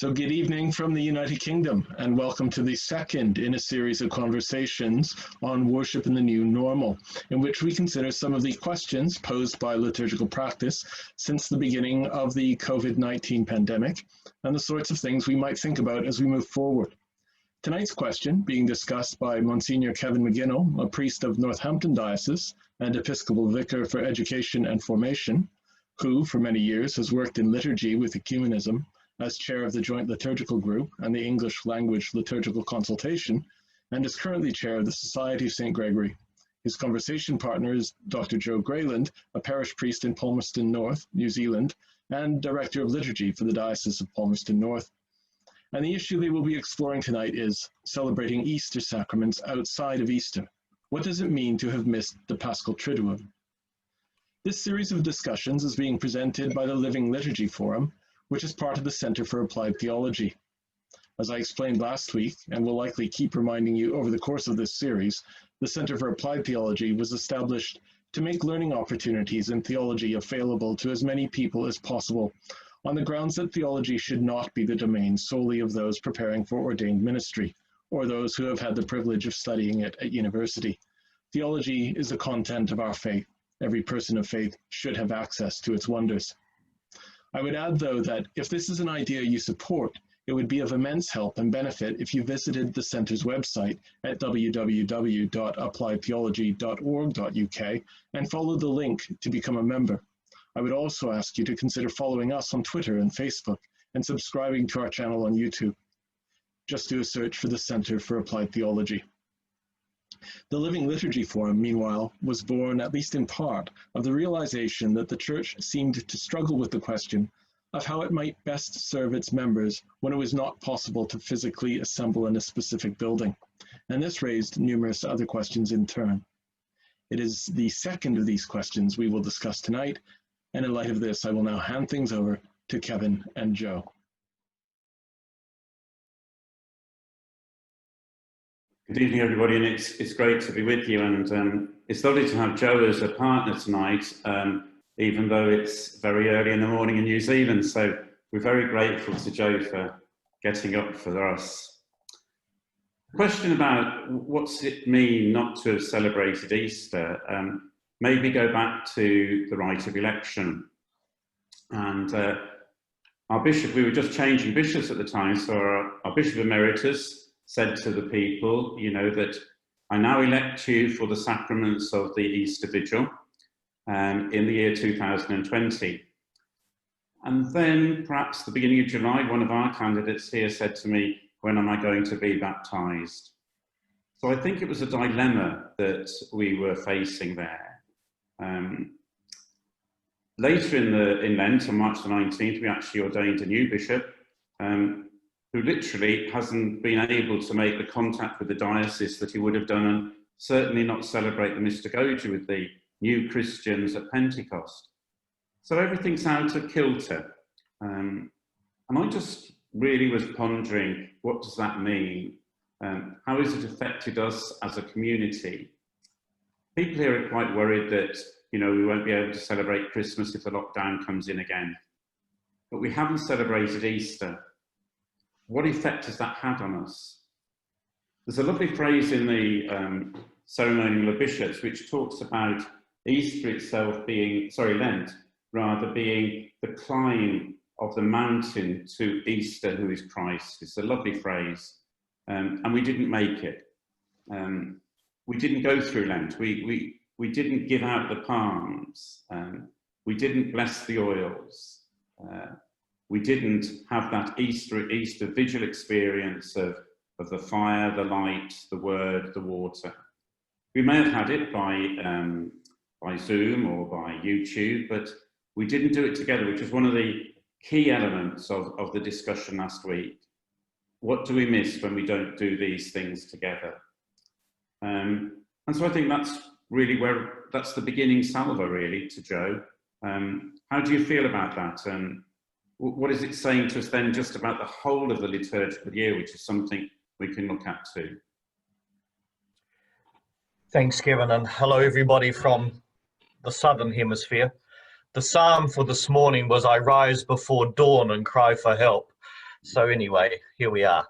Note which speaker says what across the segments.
Speaker 1: So good evening from the United Kingdom, and welcome to the second in a series of conversations on worship in the new normal, in which we consider some of the questions posed by liturgical practice since the beginning of the COVID-19 pandemic, and the sorts of things we might think about as we move forward. Tonight's question, being discussed by Monsignor Kevin McGinnell, a priest of Northampton Diocese and Episcopal Vicar for Education and Formation, who for many years has worked in liturgy with ecumenism, as chair of the Joint Liturgical Group and the English Language Liturgical Consultation, and is currently chair of the Society of St. Gregory. His conversation partner is Dr Joe Grayland, a parish priest in Palmerston North, New Zealand, and director of liturgy for the Diocese of Palmerston North. And the issue they will be exploring tonight is celebrating Easter sacraments outside of Easter. What does it mean to have missed the Paschal Triduum? This series of discussions is being presented by the Living Liturgy Forum, which is part of the Center for Applied Theology. As I explained last week, and will likely keep reminding you over the course of this series, the Center for Applied Theology was established to make learning opportunities in theology available to as many people as possible, on the grounds that theology should not be the domain solely of those preparing for ordained ministry, or those who have had the privilege of studying it at university. Theology is the content of our faith. Every person of faith should have access to its wonders. I would add, though, that if this is an idea you support, it would be of immense help and benefit if you visited the Centre's website at www.appliedtheology.org.uk and followed the link to become a member. I would also ask you to consider following us on Twitter and Facebook and subscribing to our channel on YouTube. Just do a search for the Centre for Applied Theology. The Living Liturgy Forum, meanwhile, was born, at least in part, of the realization that the Church seemed to struggle with the question of how it might best serve its members when it was not possible to physically assemble in a specific building, and this raised numerous other questions in turn. It is the second of these questions we will discuss tonight, and in light of this, I will now hand things over to Kevin and Joe.
Speaker 2: Good evening, everybody, and it's great to be with you. And it's lovely to have Joe as a partner tonight, even though it's very early in the morning in New Zealand. So we're very grateful to Joe for getting up for us. The question about what's it mean not to have celebrated Easter, maybe go back to the rite of election. And our bishop, we were just changing bishops at the time, so our Bishop Emeritus said to the people, you know, that I now elect you for the sacraments of the Easter Vigil in the year 2020. And then perhaps the beginning of July, one of our candidates here said to me, when am I going to be baptized? So I think it was a dilemma that we were facing there. Later in Lent, on March the 19th, we actually ordained a new bishop, who literally hasn't been able to make the contact with the diocese that he would have done, and certainly not celebrate the Mystagogia with the new Christians at Pentecost. So everything's out of kilter. And I just really was pondering, what does that mean? How has it affected us as a community? People here are quite worried that, you know, we won't be able to celebrate Christmas if the lockdown comes in again. But we haven't celebrated Easter. What effect has that had on us? There's a lovely phrase in the Ceremonial of Bishops which talks about Easter itself being, Lent, rather being the climb of the mountain to Easter, who is Christ. It's a lovely phrase, and we didn't make it. We didn't go through Lent. We didn't give out the palms. We didn't bless the oils. We didn't have that Easter vigil experience of the fire, the light, the word, the water. We may have had it by Zoom or by YouTube, but we didn't do it together, which was one of the key elements of the discussion last week. What do we miss when we don't do these things together? And so I think that's really that's the beginning salvo, really, to Joe. How do you feel about that? What is it saying to us then just about the whole of the liturgical year, which is something we can look at too?
Speaker 3: Thanks, Kevin, and hello everybody from the Southern Hemisphere. The psalm for this morning was, I rise before dawn and cry for help. So anyway, here we are.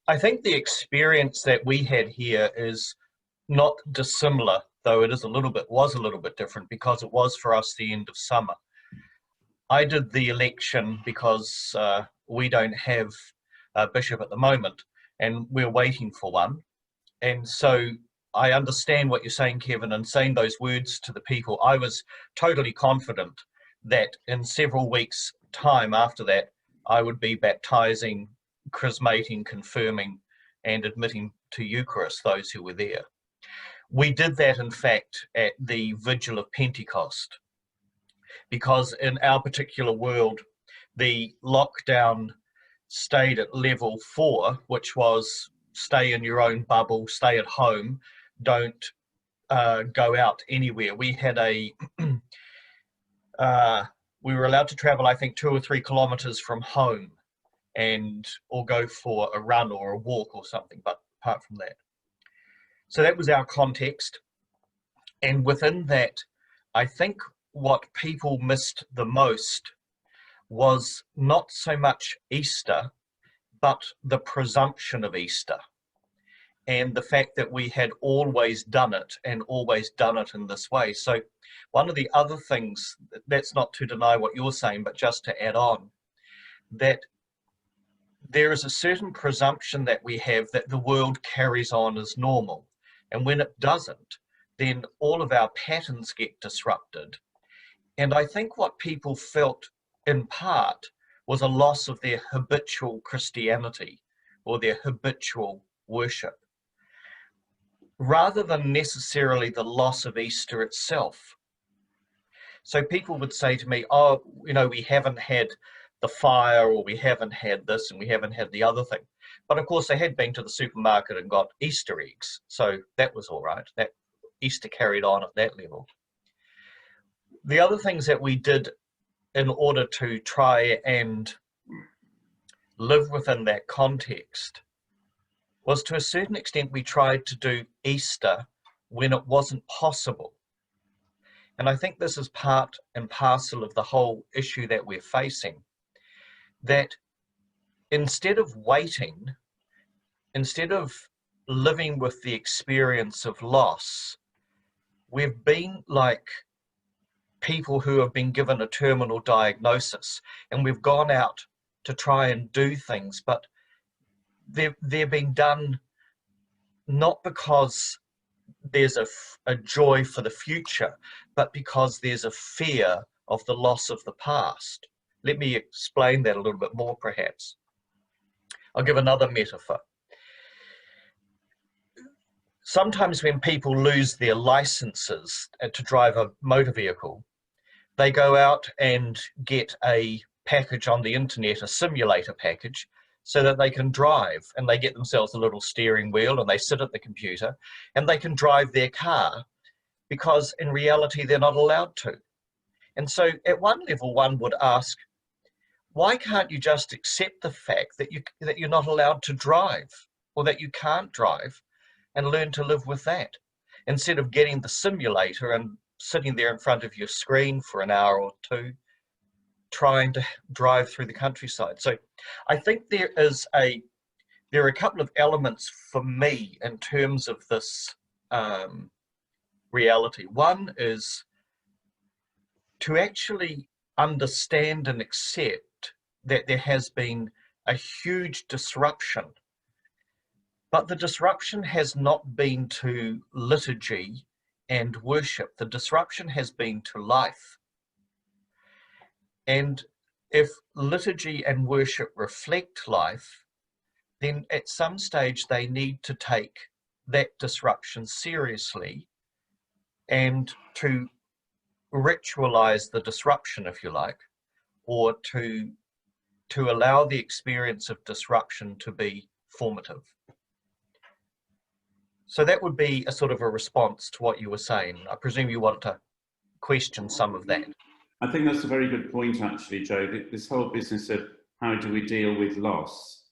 Speaker 3: I think the experience that we had here is not dissimilar, though it was a little bit different, because it was for us the end of summer. I did the election because we don't have a bishop at the moment, and we're waiting for one. And so I understand what you're saying, Kevin, and saying those words to the people. I was totally confident that in several weeks' time after that, I would be baptizing, chrismating, confirming, and admitting to Eucharist those who were there. We did that, in fact, at the Vigil of Pentecost, because in our particular world, the lockdown stayed at level 4, which was stay in your own bubble, stay at home, don't go out anywhere. We had we were allowed to travel, I think, 2 or 3 kilometers from home or go for a run or a walk or something, but apart from that. So that was our context. And within that, I think what people missed the most was not so much Easter, but the presumption of Easter, and the fact that we had always done it and always done it in this way. So one of the other things, that's not to deny what you're saying, but just to add on, that there is a certain presumption that we have that the world carries on as normal. And when it doesn't, then all of our patterns get disrupted. And I think what people felt in part was a loss of their habitual Christianity or their habitual worship, rather than necessarily the loss of Easter itself. So people would say to me, oh, you know, we haven't had the fire, or we haven't had this, and we haven't had the other thing. But of course they had been to the supermarket and got Easter eggs. So that was all right. That Easter carried on at that level. The other things that we did in order to try and live within that context was, to a certain extent, we tried to do Easter when it wasn't possible. And I think this is part and parcel of the whole issue that we're facing, that instead of waiting, instead of living with the experience of loss, we've been like people who have been given a terminal diagnosis, and we've gone out to try and do things, but they're being done not because there's a joy for the future, but because there's a fear of the loss of the past. Let me explain that a little bit more, perhaps. I'll give another metaphor. Sometimes when people lose their licenses to drive a motor vehicle, they go out and get a package on the internet, a simulator package, so that they can drive, and they get themselves a little steering wheel and they sit at the computer and they can drive their car, because in reality they're not allowed to. And so at one level one would ask, why can't you just accept the fact that you're not allowed to drive, or that you can't drive, and learn to live with that, instead of getting the simulator and sitting there in front of your screen for an hour or two trying to drive through the countryside. So I think there are a couple of elements for me in terms of this reality. One is to actually understand and accept that there has been a huge disruption, but the disruption has not been to liturgy and worship. The disruption has been to life. And if liturgy and worship reflect life, then at some stage they need to take that disruption seriously and to ritualize the disruption, if you like, or to allow the experience of disruption to be formative. So that would be a sort of a response to what you were saying. I presume you want to question some of that.
Speaker 2: I think that's a very good point, actually, Joe. This whole business of how do we deal with loss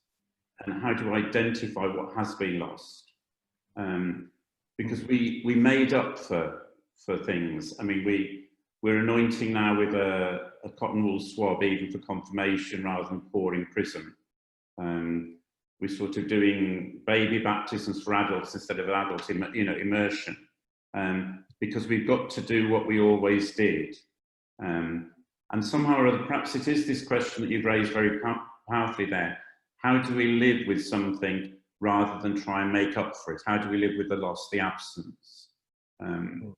Speaker 2: and how to identify what has been lost. Because we made up for things. I mean, we're anointing now with a a cotton wool swab even for confirmation rather than pouring chrism. We're sort of doing baby baptisms for adults instead of adult, immersion, because we've got to do what we always did. And somehow or other, perhaps it is this question that you've raised very powerfully there. How do we live with something rather than try and make up for it? How do we live with the loss, the absence? And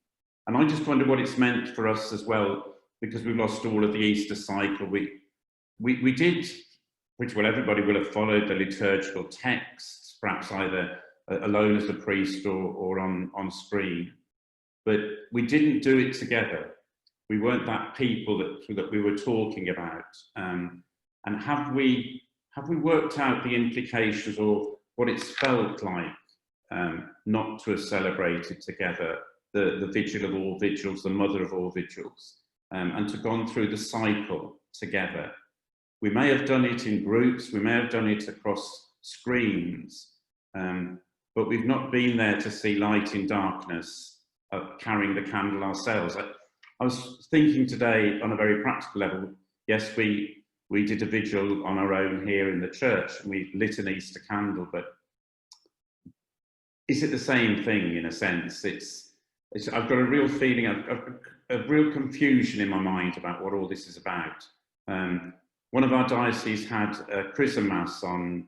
Speaker 2: I just wonder what it's meant for us as well, because we lost all of the Easter cycle. We did, which well, everybody will have followed the liturgical texts, perhaps either alone as a priest or on screen, but we didn't do it together. We weren't that people that we were talking about. And have we worked out the implications or what it's felt like not to have celebrated together the vigil of all vigils, the mother of all vigils, and to have gone through the cycle together? We may have done it in groups, we may have done it across screens, but we've not been there to see light in darkness, carrying the candle ourselves. I was thinking today on a very practical level, yes, we did a vigil on our own here in the church and we lit an Easter candle, but is it the same thing in a sense? I've got a real feeling of real confusion in my mind about what all this is about. One of our dioceses had a chrism mass on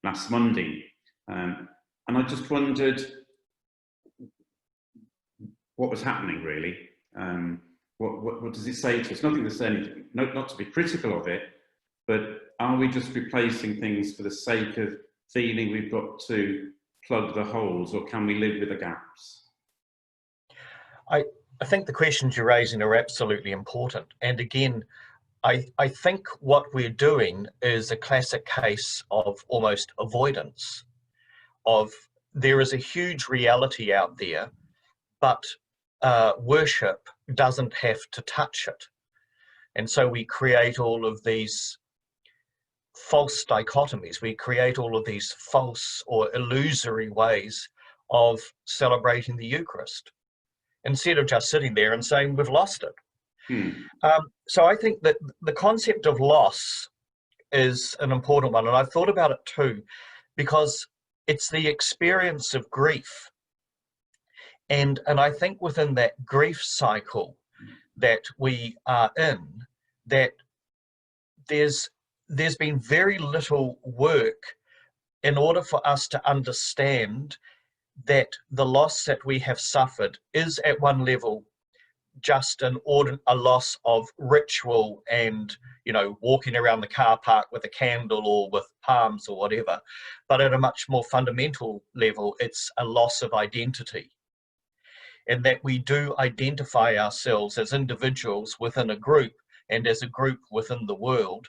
Speaker 2: last Monday, and I just wondered what was happening really. What does it say to us? Nothing to say anything, not to be critical of it, but are we just replacing things for the sake of feeling we've got to plug the holes, or can we live with the gaps?
Speaker 3: I think the questions you're raising are absolutely important. And again, I think what we're doing is a classic case of almost avoidance of there is a huge reality out there, but worship doesn't have to touch it. And so we create all of these false dichotomies. We create all of these false or illusory ways of celebrating the Eucharist, instead of just sitting there and saying we've lost it. So I think that the concept of loss is an important one, and I've thought about it too, because it's the experience of grief. And I think within that grief cycle that we are in, that there's been very little work in order for us to understand that the loss that we have suffered is at one level just a loss of ritual and, walking around the car park with a candle or with palms or whatever. But at a much more fundamental level, it's a loss of identity. And that we do identify ourselves as individuals within a group and as a group within the world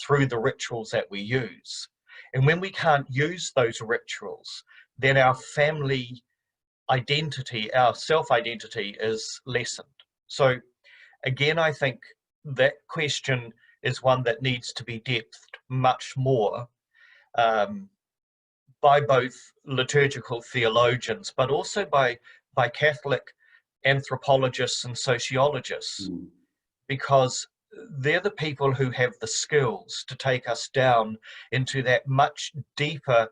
Speaker 3: through the rituals that we use. And when we can't use those rituals, then our family identity, our self-identity is lessened. So again, I think that question is one that needs to be depthed much more by both liturgical theologians, but also by Catholic anthropologists and sociologists, because they're the people who have the skills to take us down into that much deeper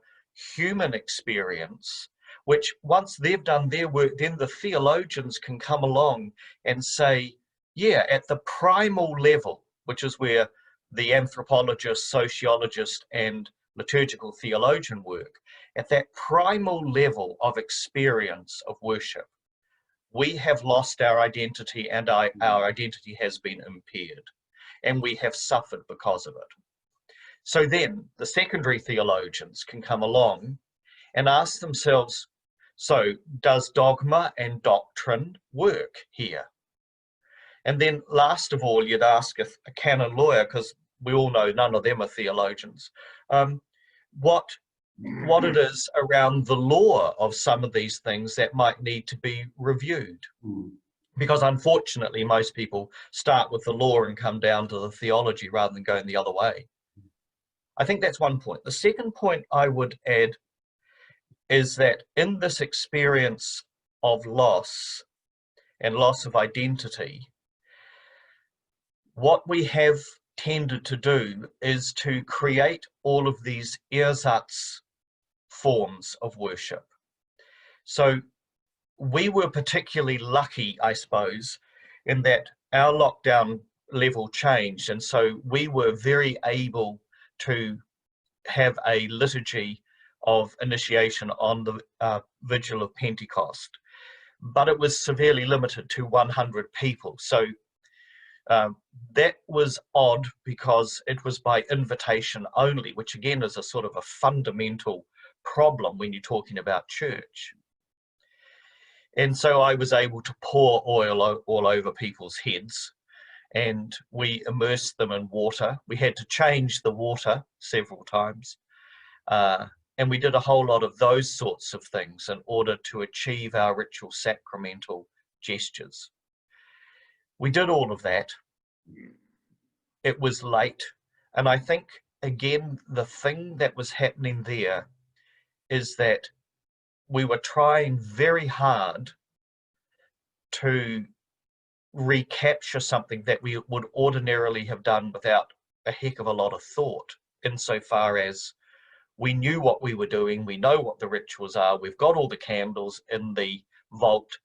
Speaker 3: human experience, which once they've done their work, then the theologians can come along and say, yeah, at the primal level, which is where the anthropologist, sociologist, and liturgical theologian work, at that primal level of experience of worship, we have lost our identity, and our identity has been impaired, and we have suffered because of it. So then the secondary theologians can come along and ask themselves, so does dogma and doctrine work here? And then last of all, you'd ask a canon lawyer, because we all know none of them are theologians, what it is around the law of some of these things that might need to be reviewed. Because unfortunately, most people start with the law and come down to the theology rather than going the other way. I think that's one point. The second point I would add is that in this experience of loss and loss of identity, what we have tended to do is to create all of these ersatz forms of worship. So we were particularly lucky, I suppose, in that our lockdown level changed, and so we were very able to have a liturgy of initiation on the Vigil of Pentecost, but it was severely limited to 100 people. So that was odd because it was by invitation only, which again is a sort of a fundamental problem when you're talking about church. And so I was able to pour oil all over people's heads, and we immersed them in water. We had to change the water several times. And we did a whole lot of those sorts of things in order to achieve our ritual sacramental gestures. We did all of that. It was late. And I think, again, the thing that was happening there is that we were trying very hard to recapture something that we would ordinarily have done without a heck of a lot of thought, insofar as we knew what we were doing, we know what the rituals are, we've got all the candles in the vault,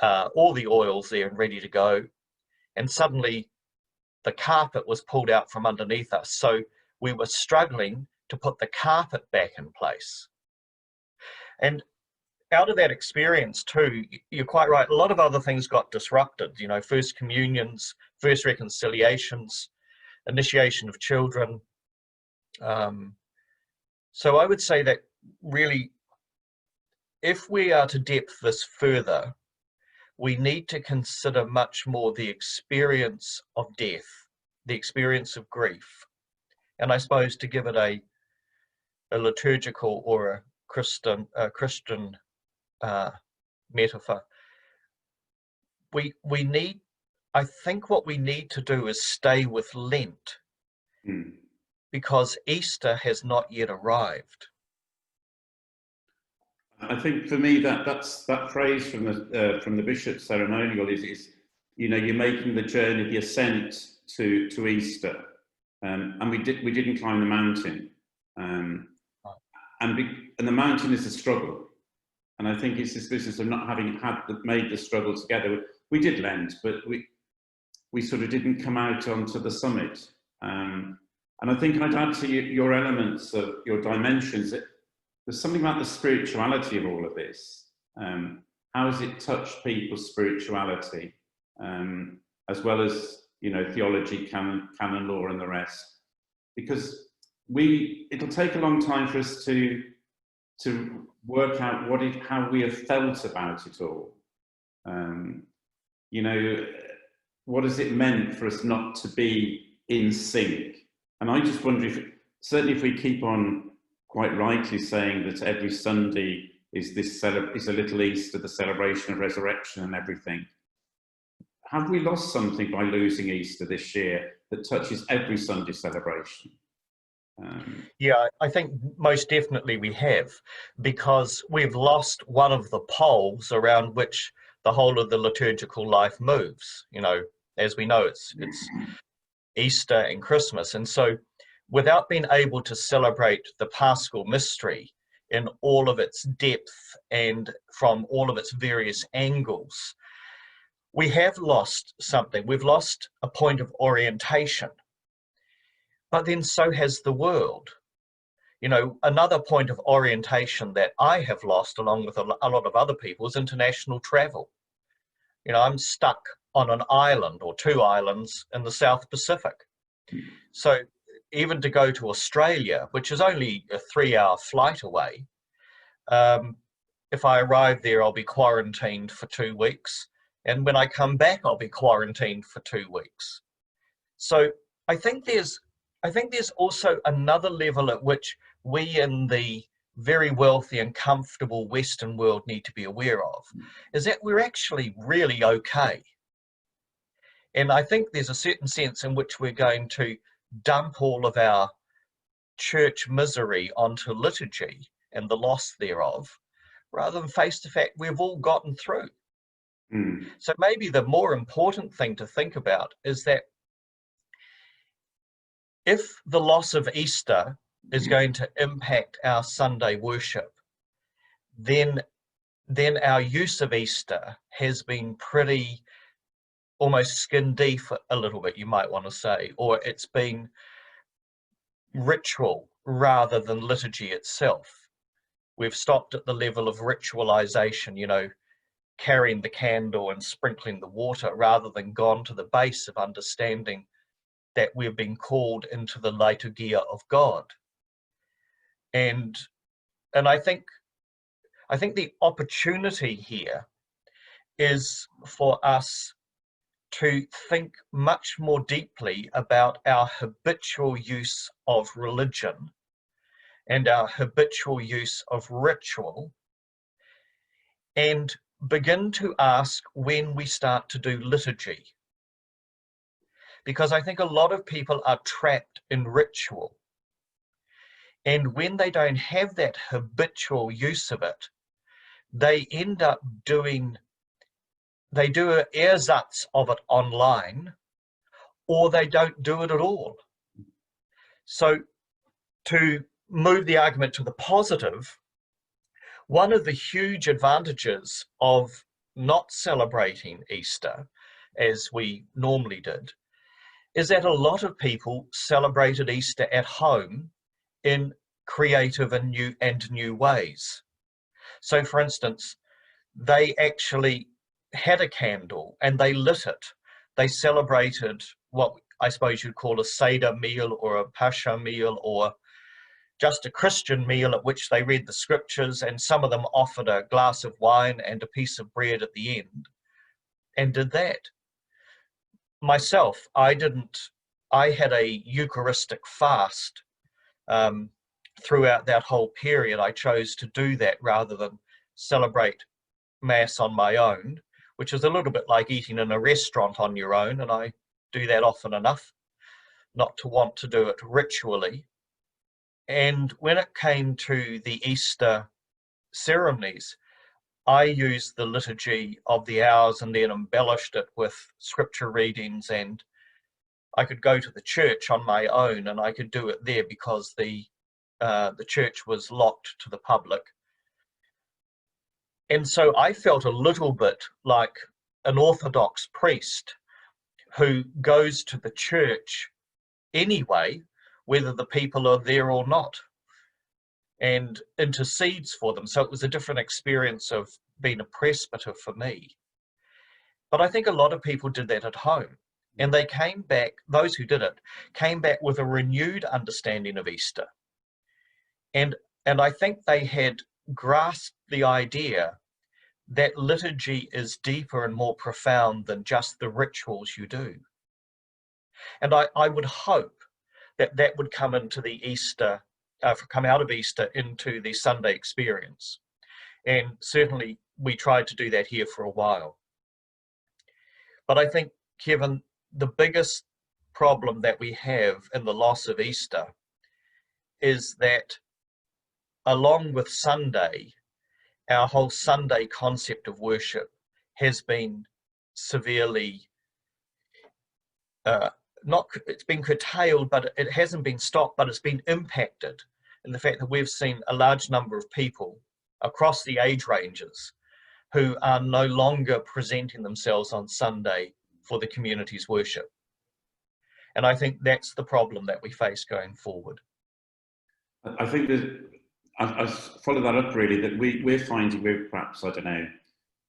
Speaker 3: all the oils there and ready to go, and suddenly the carpet was pulled out from underneath us. So we were struggling to put the carpet back in place. And out of that experience too, you're quite right, a lot of other things got disrupted, you know, first communions, first reconciliations, initiation of children. So I would say that really, if we are to depth this further, we need to consider much more the experience of death, the experience of grief. And I suppose to give it a liturgical or a Christian metaphor, we need, I think what we need to do is stay with Lent, because Easter has not yet arrived.
Speaker 2: I think for me that phrase from the bishop's ceremonial is you know, you're making the journey, the ascent to Easter, and we didn't climb the mountain, and the mountain is a struggle, and I think it's this business of not having made the struggle together. We did Lent, but we sort of didn't come out onto the summit, and I think I'd add to your elements of your dimensions that there's something about the spirituality of all of this. How has it touched people's spirituality, as well as, you know, theology, canon law, and the rest? Because it'll take a long time for us to work out how we have felt about it all. You know, what has it meant for us not to be in sync? And I just wonder certainly if we keep on quite rightly saying that every Sunday is a little Easter, the celebration of resurrection and everything, have we lost something by losing Easter this year that touches every Sunday celebration?
Speaker 3: Yeah, I think most definitely we have, because we've lost one of the poles around which the whole of the liturgical life moves. You know, as we know, it's Easter and Christmas, and so without being able to celebrate the Paschal mystery in all of its depth and from all of its various angles, we have lost something. We've lost a point of orientation. But then so has the world. You know, another point of orientation that I have lost, along with a lot of other people, is international travel. You know, I'm stuck on an island or two islands in the South Pacific. So even to go to Australia, which is only a 3-hour flight away, if I arrive there, I'll be quarantined for 2 weeks. And when I come back, I'll be quarantined for 2 weeks. So I think there's also another level at which we in the very wealthy and comfortable Western world need to be aware of, is that we're actually really okay. And I think there's a certain sense in which we're going to dump all of our church misery onto liturgy and the loss thereof, rather than face the fact we've all gotten through. So maybe the more important thing to think about is that if the loss of Easter is going to impact our Sunday worship, then our use of Easter has been pretty almost skin deep a little bit, you might want to say, or it's been ritual rather than liturgy itself. We've stopped at the level of ritualization, you know, carrying the candle and sprinkling the water, rather than gone to the base of understanding that we've been called into the liturgia of God. And I think the opportunity here is for us to think much more deeply about our habitual use of religion and our habitual use of ritual, and begin to ask when we start to do liturgy. Because I think a lot of people are trapped in ritual. And when they don't have that habitual use of it, they end up doing, they do an ersatz of it online, or they don't do it at all. So to move the argument to the positive, one of the huge advantages of not celebrating Easter, as we normally did, is that a lot of people celebrated Easter at home in creative and new ways. So, for instance, they actually had a candle and they lit it. They celebrated what I suppose you'd call a Seder meal or a Pascha meal, or just a Christian meal at which they read the scriptures, and some of them offered a glass of wine and a piece of bread at the end, and did that. Myself, I had a Eucharistic fast throughout that whole period. I chose to do that rather than celebrate Mass on my own, which is a little bit like eating in a restaurant on your own, and I do that often enough not to want to do it ritually. And when it came to the Easter ceremonies, I used the liturgy of the hours and then embellished it with scripture readings, and I could go to the church on my own and I could do it there because the church was locked to the public. And so I felt a little bit like an Orthodox priest who goes to the church anyway, whether the people are there or not, and intercedes for them. So it was a different experience of being a presbyter for me. But I think a lot of people did that at home, and they came back, those who did it, came back with a renewed understanding of Easter. And I think they had grasped the idea that liturgy is deeper and more profound than just the rituals you do. And I would hope that would come into the Easter, come out of Easter into the Sunday experience. And certainly we tried to do that here for a while. But I think, Kevin, the biggest problem that we have in the loss of Easter is that along with Sunday, our whole Sunday concept of worship has been severely, it's been curtailed, but it hasn't been stopped, but it's been impacted in the fact that we've seen a large number of people across the age ranges who are no longer presenting themselves on Sunday for the community's worship. And I think that's the problem that we face going forward.
Speaker 2: I think that I follow that up really, that we're finding we're perhaps, I don't know,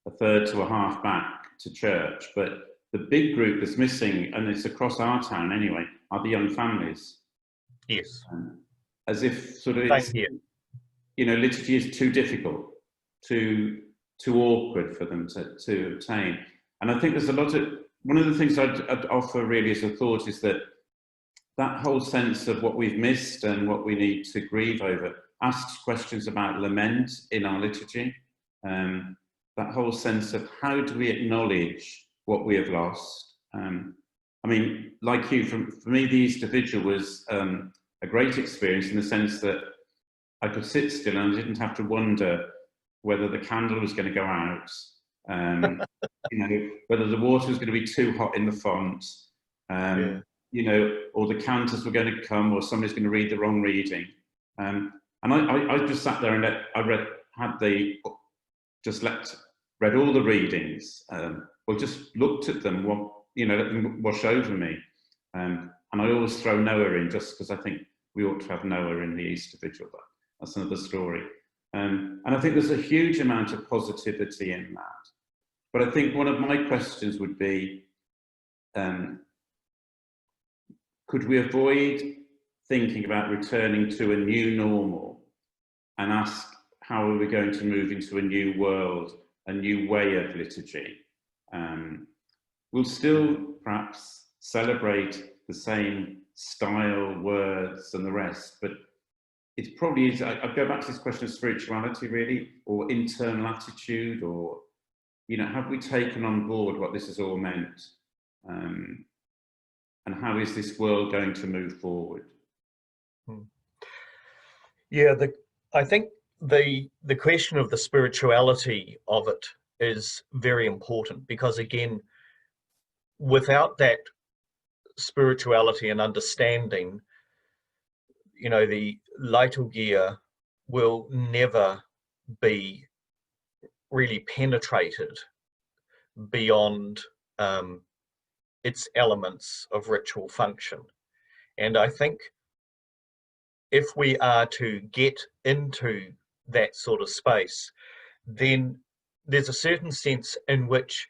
Speaker 2: a third to a half back to church, but the big group that's missing, and it's across our town anyway, are the young families.
Speaker 3: Yes.
Speaker 2: As if sort of, it's, you know, liturgy is too difficult, too awkward for them to obtain. And I think there's a lot of, one of the things I'd offer really as a thought is that whole sense of what we've missed and what we need to grieve over asks questions about lament in our liturgy. That whole sense of how do we acknowledge what we have lost. I mean, like you, for me, the Easter Vigil was a great experience in the sense that I could sit still and I didn't have to wonder whether the candle was going to go out, you know, whether the water was going to be too hot in the font. you know, or the cantors were going to come, or somebody's going to read the wrong reading. And I just sat there and read all the readings, or just looked at them, let them wash over me. And I always throw Noah in, just because I think we ought to have Noah in the Easter Vigil, but that's another story. And I think there's a huge amount of positivity in that. But I think one of my questions would be, could we avoid thinking about returning to a new normal and ask, how are we going to move into a new world, a new way of liturgy? We'll still perhaps celebrate the same style, words and the rest, but it's probably, I go back to this question of spirituality really, or internal attitude, or, you know, have we taken on board what this has all meant? And how is this world going to move forward?
Speaker 3: Yeah, I think the question of the spirituality of it is very important, because again, without that spirituality and understanding, you know, the liturgia will never be really penetrated beyond its elements of ritual function. And I think if we are to get into that sort of space, then there's a certain sense in which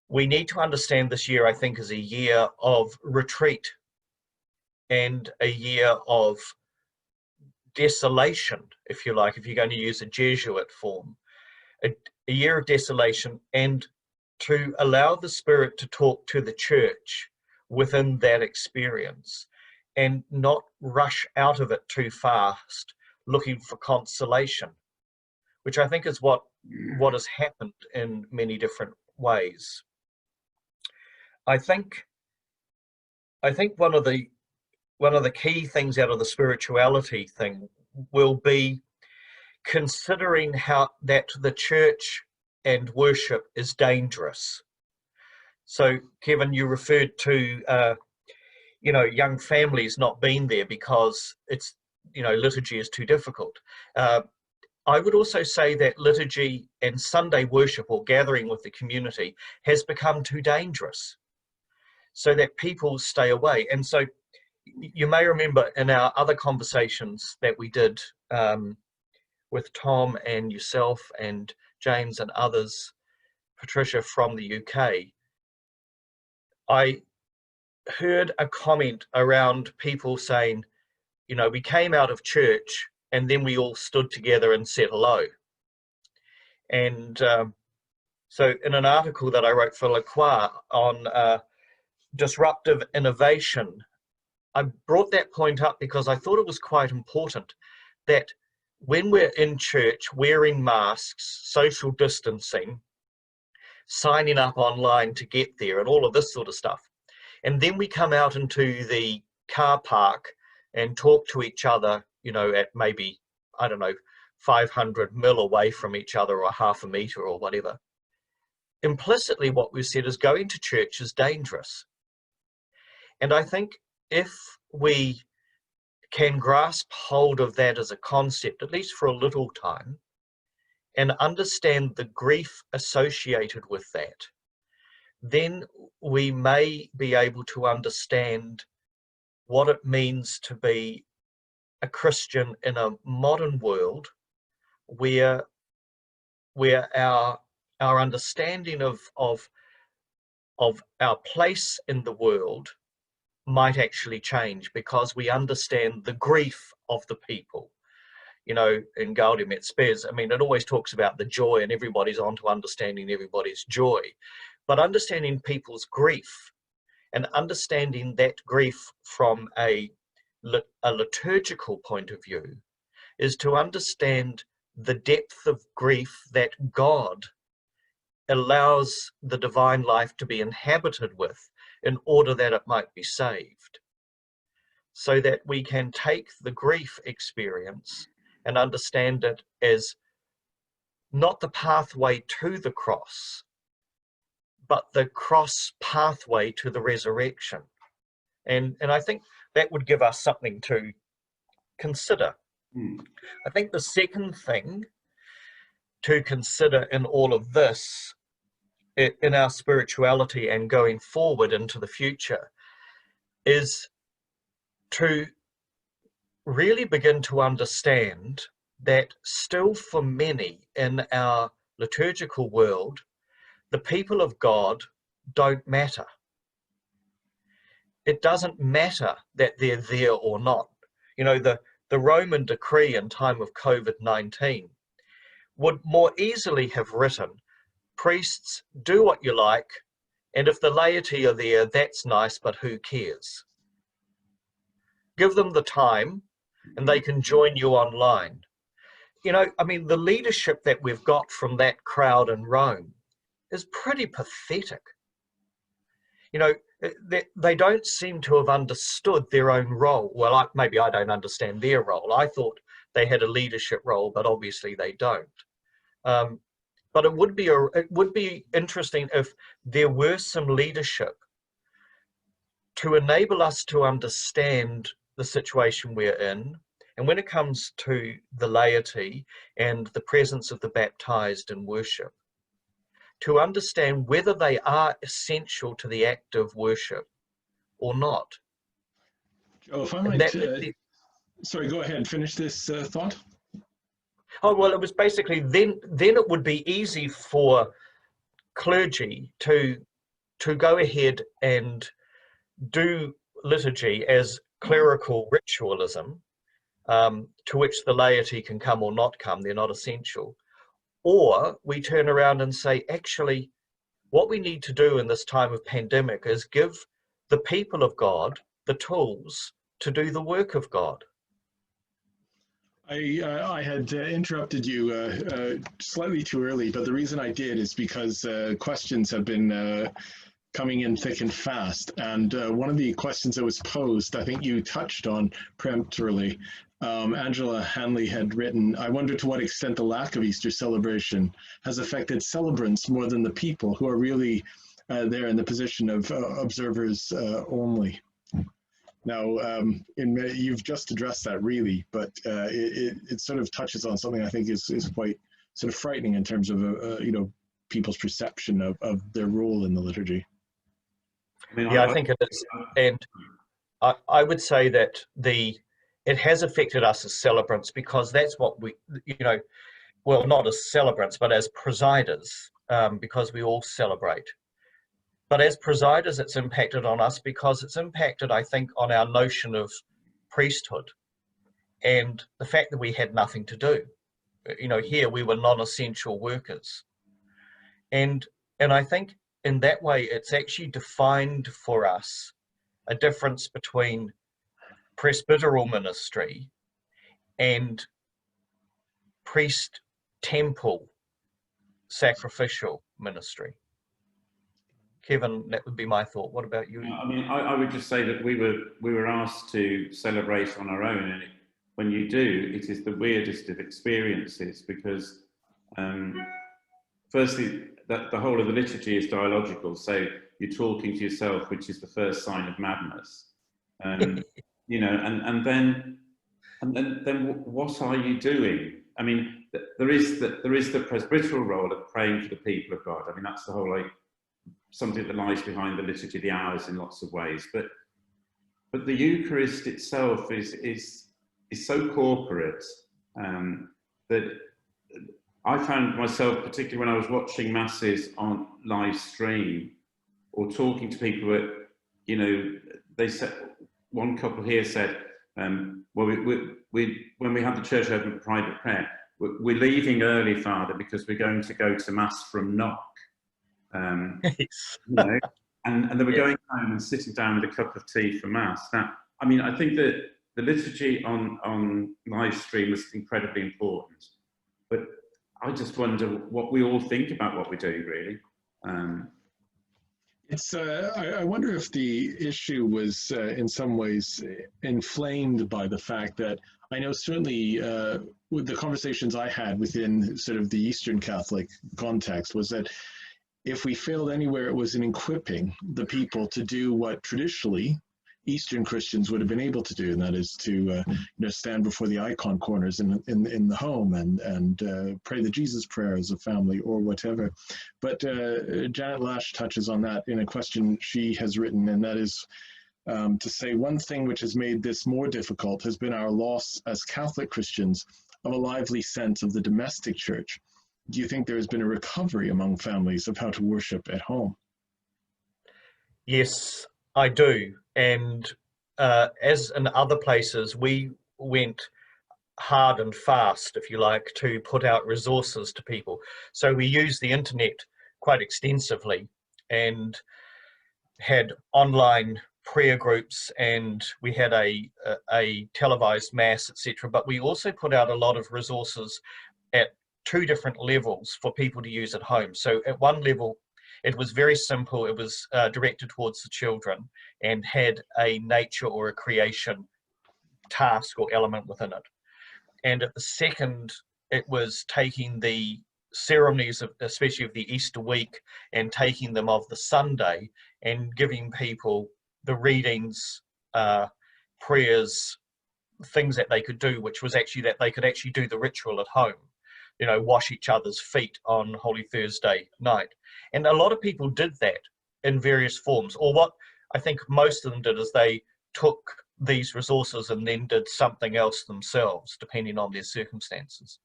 Speaker 3: we need to understand this year, I think, as a year of retreat and a year of desolation, if you like, if you're going to use a Jesuit form, a year of desolation, and to allow the Spirit to talk to the church within that experience and not rush out of it too fast, looking for consolation, which I think is what has happened in many different ways. I think one of the key things out of the spirituality thing will be considering how that the church and worship is dangerous. So, Kevin, you referred to young families not being there because it's, liturgy is too difficult. I would also say that liturgy and Sunday worship, or gathering with the community, has become too dangerous, so that people stay away. And so you may remember in our other conversations that we did with Tom and yourself and James and others, Patricia from the UK, I heard a comment around people saying, we came out of church and then we all stood together and said hello. And so in an article that I wrote for La Croix on disruptive innovation, I brought that point up because I thought it was quite important that when we're in church, wearing masks, social distancing, signing up online to get there and all of this sort of stuff, and then we come out into the car park and talk to each other, at maybe, 500 mil away from each other, or half a meter or whatever. Implicitly what we've said is going to church is dangerous. And I think if we can grasp hold of that as a concept, at least for a little time, and understand the grief associated with that, then we may be able to understand what it means to be a Christian in a modern world where our understanding of our place in the world might actually change, because we understand the grief of the people. In Gaudium et Spes, it always talks about the joy, and everybody's on to understanding everybody's joy. But understanding people's grief, and understanding that grief from a liturgical point of view, is to understand the depth of grief that God allows the divine life to be inhabited with in order that it might be saved. So that we can take the grief experience and understand it as not the pathway to the cross, but the cross pathway to the resurrection. And I think that would give us something to consider. I think the second thing to consider in all of this, in our spirituality and going forward into the future, is to really begin to understand that still for many in our liturgical world, the people of God don't matter. It doesn't matter that they're there or not. You know, the Roman decree in time of COVID-19 would more easily have written, priests, do what you like, and if the laity are there, that's nice, but who cares? Give them the time and they can join you online. You know, I mean, the leadership that we've got from that crowd in Rome is pretty pathetic. You know, they don't seem to have understood their own role. Well, maybe I don't understand their role. I thought they had a leadership role, but obviously they don't. But it would be interesting if there were some leadership to enable us to understand the situation we're in. And when it comes to the laity and the presence of the baptized in worship, to understand whether they are essential to the act of worship or not.
Speaker 1: Joe, if I might, sorry, go ahead, finish this thought.
Speaker 3: Oh, well, it was basically, then it would be easy for clergy to go ahead and do liturgy as clerical ritualism, to which the laity can come or not come, they're not essential. Or we turn around and say, actually, what we need to do in this time of pandemic is give the people of God the tools to do the work of God.
Speaker 1: I had interrupted you slightly too early, but the reason I did is because questions have been coming in thick and fast. And one of the questions that was posed, I think you touched on peremptorily. Angela Hanley had written, I wonder to what extent the lack of Easter celebration has affected celebrants more than the people who are really there in the position of observers only. Now, you've just addressed that really, but it sort of touches on something I think is quite sort of frightening in terms of, you know, people's perception of their role in the liturgy.
Speaker 3: Yeah, I think it is. And I would say that it has affected us as celebrants because that's what we, you know, well, not as celebrants, but as presiders, because we all celebrate. But as presiders, it's impacted on us because it's impacted, I think, on our notion of priesthood and the fact that we had nothing to do. You know, here we were non-essential workers. And I think in that way, it's actually defined for us a difference between presbyteral ministry and priest temple sacrificial ministry. Kevin, that would be my thought. What about you?
Speaker 2: I mean, I would just say that we were asked to celebrate on our own, and when you do, it is the weirdest of experiences because, firstly, the whole of the liturgy is dialogical, so you're talking to yourself, which is the first sign of madness. You know, and then what are you doing? I mean, there is the presbyteral role of praying for the people of God. I mean, that's the whole, like, something that lies behind the liturgy, the hours, in lots of ways. But the Eucharist itself is so corporate that I found myself, particularly when I was watching masses on live stream or talking to people that, you know, they said, one couple here said, well, when we have the church open for private prayer, we're leaving early, Father, because we're going to go to Mass from knock. You know, and they were going home and sitting down with a cup of tea for Mass. Now, I mean, I think that the liturgy on live stream was incredibly important, but I just wonder what we all think about what we're doing, really.
Speaker 1: I wonder if the issue was in some ways inflamed by the fact that I know certainly with the conversations I had within sort of the Eastern Catholic context was that if we failed anywhere, it was in equipping the people to do what traditionally Eastern Christians would have been able to do, and that is to stand before the icon corners in the home and pray the Jesus prayer as a family or whatever. But Janet Lash touches on that in a question she has written, and that is to say one thing which has made this more difficult has been our loss as Catholic Christians of a lively sense of the domestic church. Do you think there has been a recovery among families of how to worship at home?
Speaker 3: Yes, I do. And as in other places, we went hard and fast, if you like, to put out resources to people. So we used the internet quite extensively and had online prayer groups, and we had a televised mass, etc. But we also put out a lot of resources at two different levels for people to use at home. So at one level, it was very simple. It was directed towards the children and had a nature or a creation task or element within it. And at the second, it was taking the ceremonies, especially of the Easter week, and taking them of the Sunday and giving people the readings, prayers, things that they could do, which was actually that they could actually do the ritual at home, wash each other's feet on Holy Thursday night. And a lot of people did that in various forms, or what I think most of them did is they took these resources and then did something else themselves, depending on their circumstances.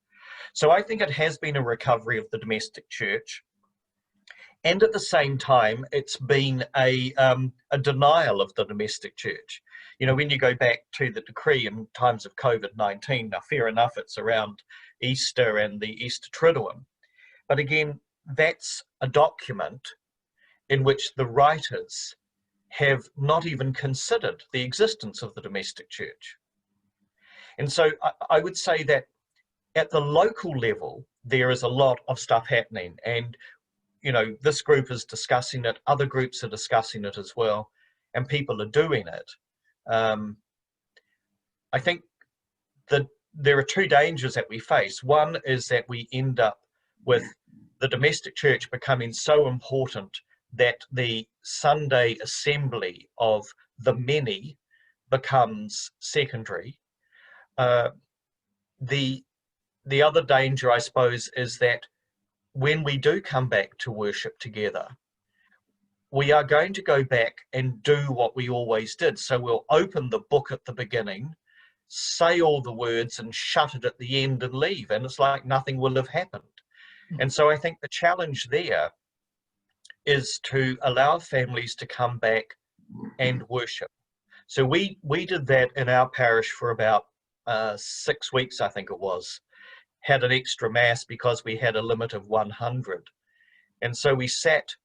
Speaker 3: So I think it has been a recovery of the domestic church. And at the same time, it's been a denial of the domestic church. When you go back to the decree in times of COVID-19, now fair enough, it's around Easter and the Easter Triduum. But again, that's a document in which the writers have not even considered the existence of the domestic church. And so I would say that at the local level, there is a lot of stuff happening. And this group is discussing it, other groups are discussing it as well, and people are doing it. I think that there are two dangers that we face. One is that we end up with the domestic church becoming so important that the Sunday assembly of the many becomes secondary. The other danger, I suppose, is that when we do come back to worship together, we are going to go back and do what we always did. So we'll open the book at the beginning, say all the words and shut it at the end and leave. And it's like nothing will have happened. And so I think the challenge there is to allow families to come back and worship. So we did that in our parish for about 6 weeks, I think it was. Had an extra mass because we had a limit of 100. And so we sat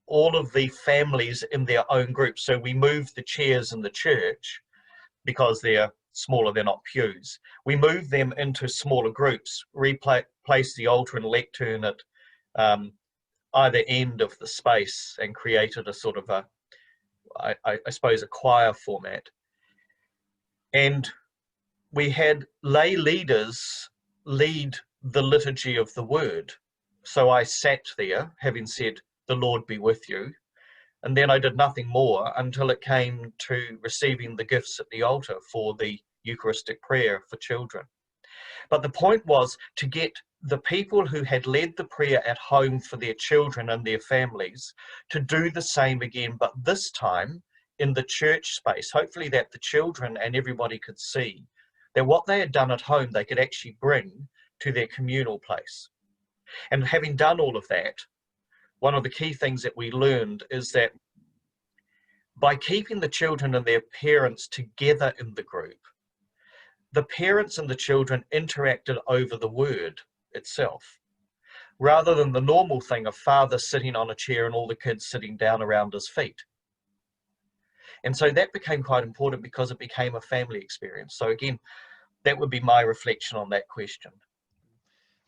Speaker 3: all of the families in their own groups. So we moved the chairs in the church because they're smaller, they're not pews. We moved them into smaller groups, replaced the altar and lectern at either end of the space and created a sort of I suppose, a choir format. And we had lay leaders lead the liturgy of the word. So I sat there, having said, "The Lord be with you." And then I did nothing more until it came to receiving the gifts at the altar for the Eucharistic prayer for children. But the point was to get the people who had led the prayer at home for their children and their families to do the same again, but this time in the church space, hopefully that the children and everybody could see that what they had done at home, they could actually bring to their communal place. And having done all of that, one of the key things that we learned is that by keeping the children and their parents together in the group, the parents and the children interacted over the word itself, rather than the normal thing of father sitting on a chair and all the kids sitting down around his feet. And so that became quite important because it became a family experience. So again, that would be my reflection on that question.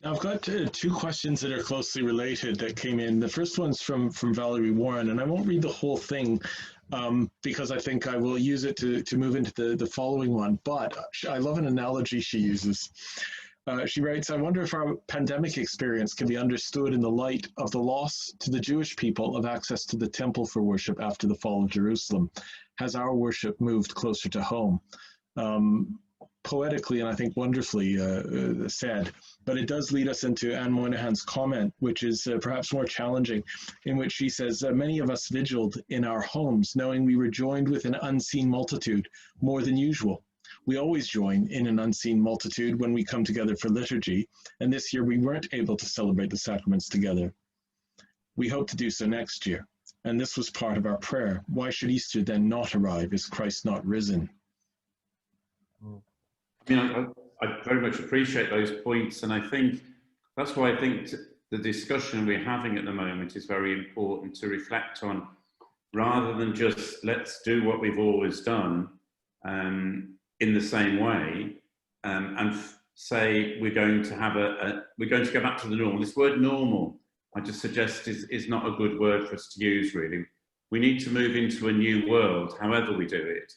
Speaker 1: Now, I've got two questions that are closely related that came in. The first one's from Valerie Warren, and I won't read the whole thing because I think I will use it to move into the following one. But I love an analogy she uses. She writes, I wonder if our pandemic experience can be understood in the light of the loss to the Jewish people of access to the temple for worship after the fall of Jerusalem. Has our worship moved closer to home? Poetically and I think wonderfully said, but it does lead us into Anne Moynihan's comment, which is perhaps more challenging, in which she says, many of us vigiled in our homes, knowing we were joined with an unseen multitude more than usual. We always join in an unseen multitude when we come together for liturgy, and this year we weren't able to celebrate the sacraments together. We hope to do so next year, and this was part of our prayer. Why should Easter then not arrive? Is Christ not risen?
Speaker 2: I mean, I very much appreciate those points, and I think that's why I think the discussion we're having at the moment is very important to reflect on, rather than just let's do what we've always done in the same way, and say we're going to we're going to go back to the normal. This word "normal," I just suggest is not a good word for us to use. Really, we need to move into a new world, however we do it.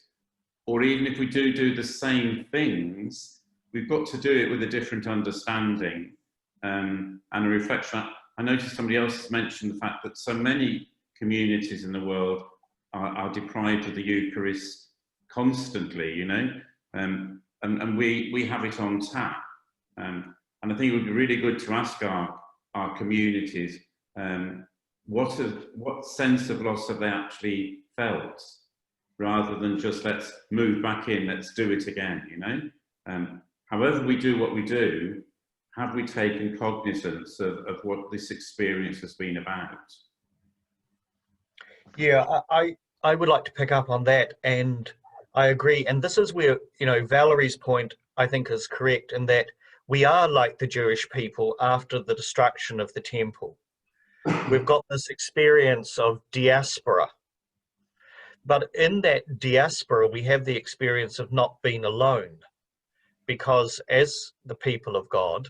Speaker 2: Or even if we do the same things, we've got to do it with a different understanding and a reflection. I noticed somebody else has mentioned the fact that so many communities in the world are deprived of the Eucharist constantly, you know, and we have it on tap. And I think it would be really good to ask our communities what sense of loss have they actually felt, rather than just let's move back in, let's do it again, you know. However we do what we do, have we taken cognizance of what this experience has been about?
Speaker 3: Yeah, I would like to pick up on that, and I agree. And this is where, you know, Valerie's point, I think, is correct, in that we are like the Jewish people after the destruction of the temple. We've got this experience of diaspora. But in that diaspora, we have the experience of not being alone, because as the people of God,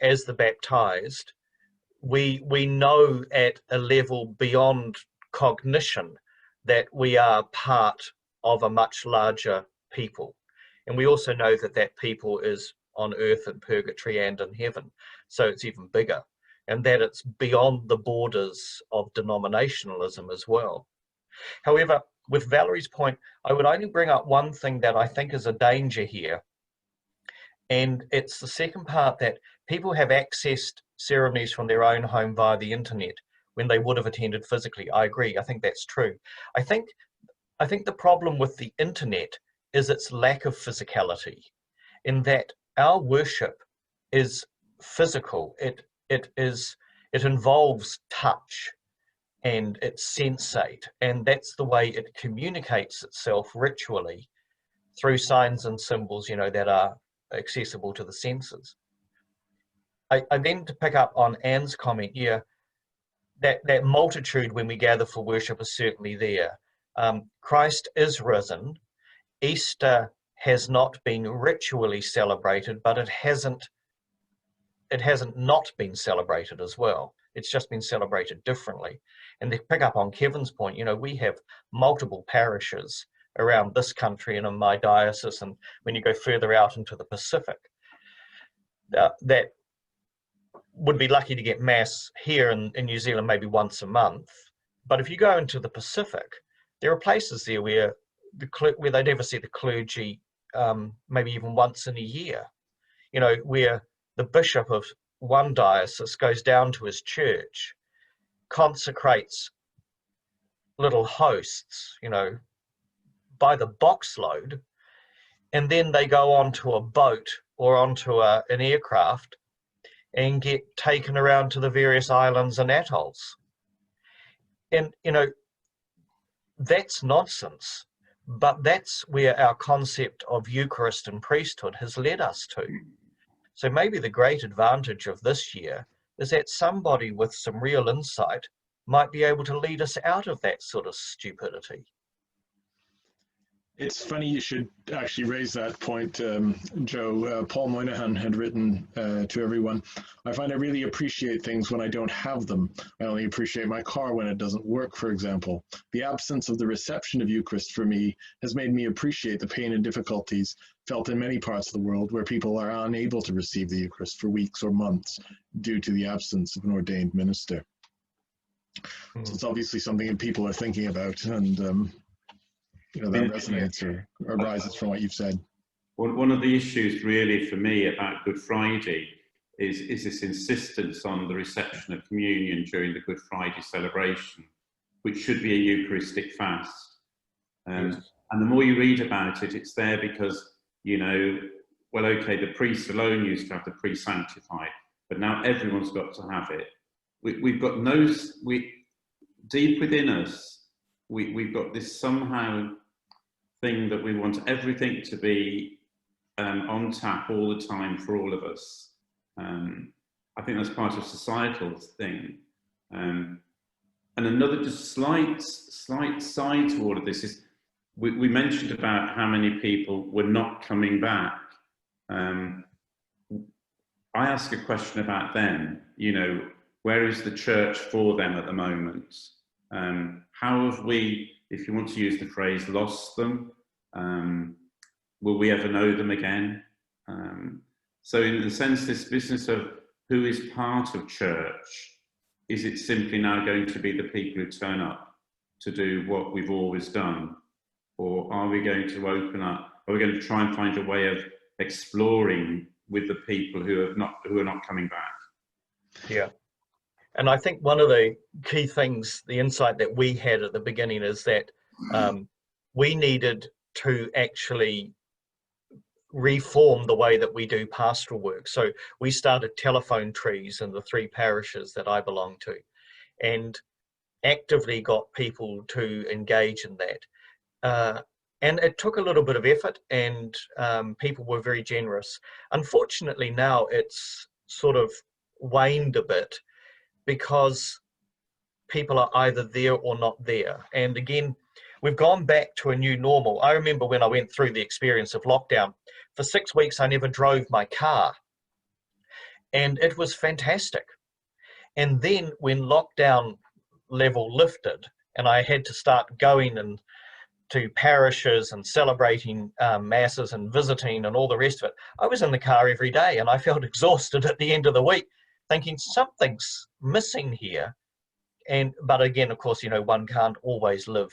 Speaker 3: as the baptized, we know at a level beyond cognition that we are part of a much larger people. And we also know that that people is on earth in purgatory and in heaven. So it's even bigger, and that it's beyond the borders of denominationalism as well. However, with Valerie's point, I would only bring up one thing that I think is a danger here. And it's the second part, that people have accessed ceremonies from their own home via the internet when they would have attended physically. I agree. I think that's true. I think the problem with the internet is its lack of physicality, in that our worship is physical. It involves touch, and it's sensate, and that's the way it communicates itself ritually, through signs and symbols, you know, that are accessible to the senses. I then, to pick up on Anne's comment, yeah, that multitude when we gather for worship is certainly there. Christ is risen. Easter has not been ritually celebrated, but it hasn't not been celebrated as well. It's just been celebrated differently. And to pick up on Kevin's point, you know, we have multiple parishes around this country and in my diocese, and when you go further out into the Pacific, that would be lucky to get Mass here in New Zealand maybe once a month. But if you go into the Pacific, there are places there where they never see the clergy maybe even once in a year, you know, where the bishop of one diocese goes down to his church, consecrates little hosts, you know, by the box load, and then they go onto a boat or onto an aircraft and get taken around to the various islands and atolls. And, you know, that's nonsense, but that's where our concept of Eucharist and priesthood has led us to. So maybe the great advantage of this year is that somebody with some real insight might be able to lead us out of that sort of stupidity.
Speaker 1: It's funny you should actually raise that point, Joe. Paul Moynihan had written to everyone, I find I really appreciate things when I don't have them. I only appreciate my car when it doesn't work, for example. The absence of the reception of Eucharist for me has made me appreciate the pain and difficulties felt in many parts of the world where people are unable to receive the Eucharist for weeks or months due to the absence of an ordained minister. So it's obviously something that people are thinking about, and you know, that resonates or arises from what you've said.
Speaker 2: One of the issues really for me about Good Friday is this insistence on the reception of communion during the Good Friday celebration, which should be a Eucharistic fast. And the more you read about it, it's there because, you know, well, okay, the priests alone used to have the pre-sanctified, but now everyone's got to have it. We've got deep within us, we've got this somehow thing that we want everything to be on tap all the time for all of us. I think that's part of societal thing. And another just slight side to all of this is we mentioned about how many people were not coming back. I ask a question about them, you know, where is the church for them at the moment? How have we, if you want to use the phrase, lost them? Will we ever know them again? So in the sense, this business of who is part of church, is it simply now going to be the people who turn up to do what we've always done? Or are we going to open up, are we going to try and find a way of exploring with the people who are not coming back?
Speaker 3: Yeah. And I think one of the key things, the insight that we had at the beginning is that we needed to actually reform the way that we do pastoral work. So we started telephone trees in the 3 parishes that I belong to, and actively got people to engage in that. And it took a little bit of effort, and people were very generous. Unfortunately, now it's sort of waned a bit because people are either there or not there. And again, we've gone back to a new normal. I remember when I went through the experience of lockdown, for 6 weeks, I never drove my car. And it was fantastic. And then when lockdown level lifted and I had to start going and to parishes and celebrating masses and visiting and all the rest of it, I was in the car every day, and I felt exhausted at the end of the week, thinking something's missing here. But again, of course, you know, one can't always live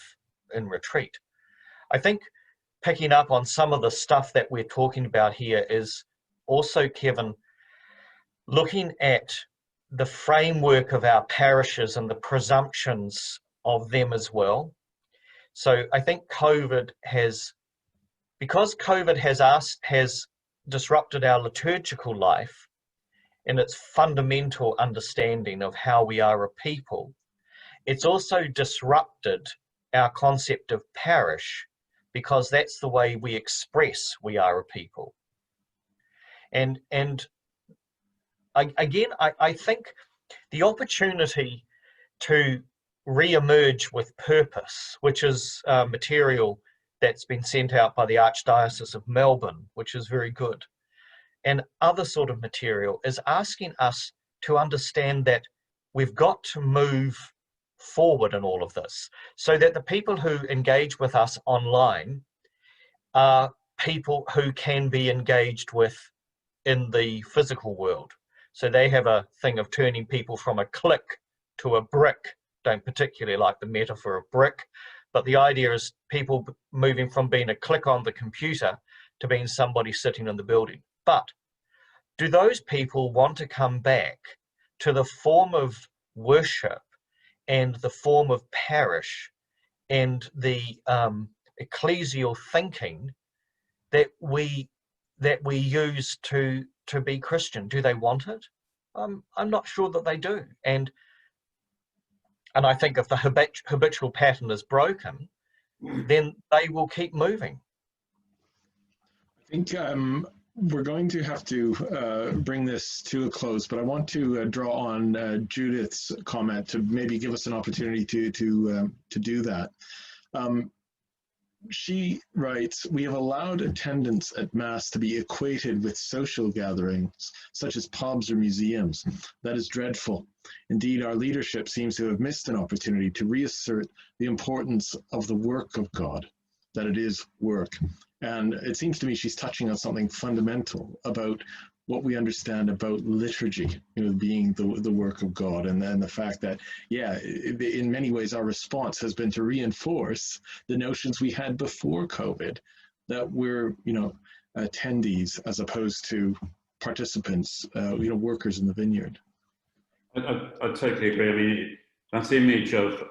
Speaker 3: in retreat. I think picking up on some of the stuff that we're talking about here is also, Kevin, looking at the framework of our parishes and the presumptions of them as well. So I think because COVID has disrupted our liturgical life and its fundamental understanding of how we are a people, it's also disrupted our concept of parish, because that's the way we express we are a people. And I think the opportunity to re-emerge with purpose, which is material that's been sent out by the Archdiocese of Melbourne, which is very good, and other sort of material, is asking us to understand that we've got to move forward in all of this, so that the people who engage with us online are people who can be engaged with in the physical world. So they have a thing of turning people from a click to a brick. Don't particularly like the metaphor of brick, but the idea is people moving from being a click on the computer to being somebody sitting in the building. But do those people want to come back to the form of worship and the form of parish and the ecclesial thinking that we use to be Christian? Do they want it? I'm not sure that they do. And I think if the habitual pattern is broken, then they will keep moving.
Speaker 1: I think we're going to have to bring this to a close, but I want to draw on Judith's comment to maybe give us an opportunity to do that. She writes, "We have allowed attendance at Mass to be equated with social gatherings, such as pubs or museums. That is dreadful. Indeed, our leadership seems to have missed an opportunity to reassert the importance of the work of God, that it is work, And it seems to me she's touching on something fundamental about what we understand about liturgy, being the work of God, and then the fact that, yeah, in many ways our response has been to reinforce the notions we had before COVID, that we're, attendees as opposed to participants, workers in the vineyard.
Speaker 2: I totally agree. I mean, that image of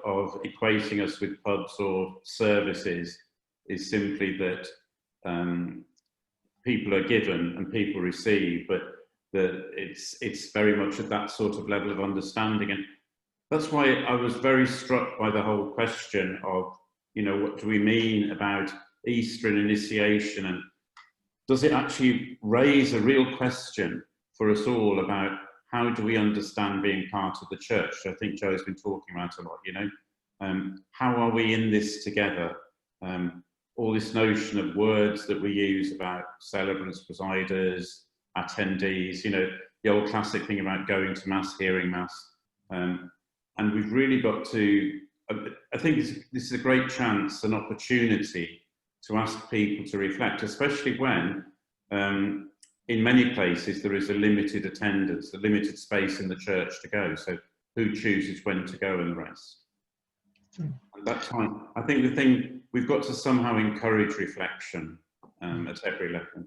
Speaker 2: equating us with pubs or services is simply that people are given and people receive, but that it's very much at that sort of level of understanding. And that's why I was very struck by the whole question of, what do we mean about Easter and initiation, and does it actually raise a real question for us all about how do we understand being part of the church? I think Joe has been talking about a lot, how are we in this together? All this notion of words that we use about celebrants, presiders, attendees, the old classic thing about going to Mass, hearing Mass. And we've really got to, I think this is a great chance, an opportunity to ask people to reflect, especially when in many places there is a limited attendance, a limited space in the church to go. So who chooses when to go and the rest? At that time, I think the thing, we've got to somehow encourage reflection at every level.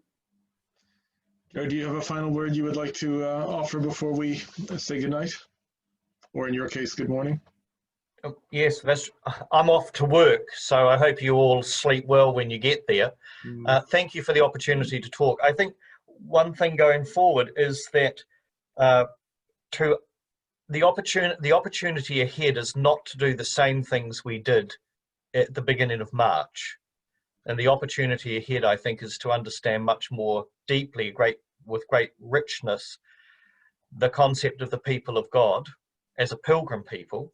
Speaker 1: Joe, do you have a final word you would like to offer before we say goodnight? Or in your case, good morning?
Speaker 3: Yes, I'm off to work, so I hope you all sleep well when you get there. Thank you for the opportunity to talk. I think one thing going forward is that the opportunity ahead is not to do the same things we did at the beginning of March. And the opportunity ahead, I think, is to understand much more deeply, with great richness, the concept of the people of God as a pilgrim people,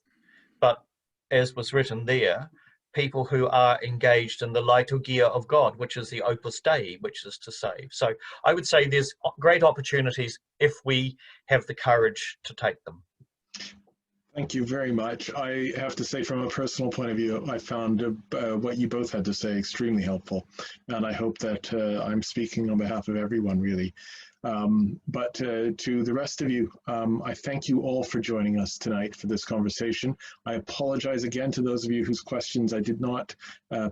Speaker 3: but as was written there, people who are engaged in the liturgy of God, which is the Opus Dei, which is to save. So I would say there's great opportunities if we have the courage to take them.
Speaker 1: Thank you very much. I have to say, from a personal point of view, I found what you both had to say extremely helpful, and I hope that I'm speaking on behalf of everyone, really. But to the rest of you, I thank you all for joining us tonight for this conversation. I apologize again to those of you whose questions I did not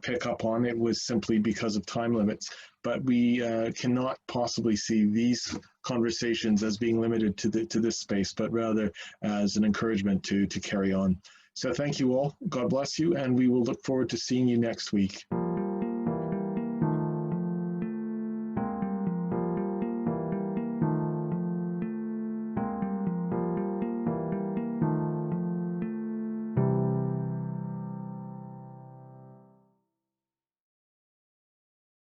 Speaker 1: pick up on. It was simply because of time limits, but we cannot possibly see these conversations as being limited to this space, but rather as an encouragement to carry on. So thank you all. God bless you, and we will look forward to seeing you next week.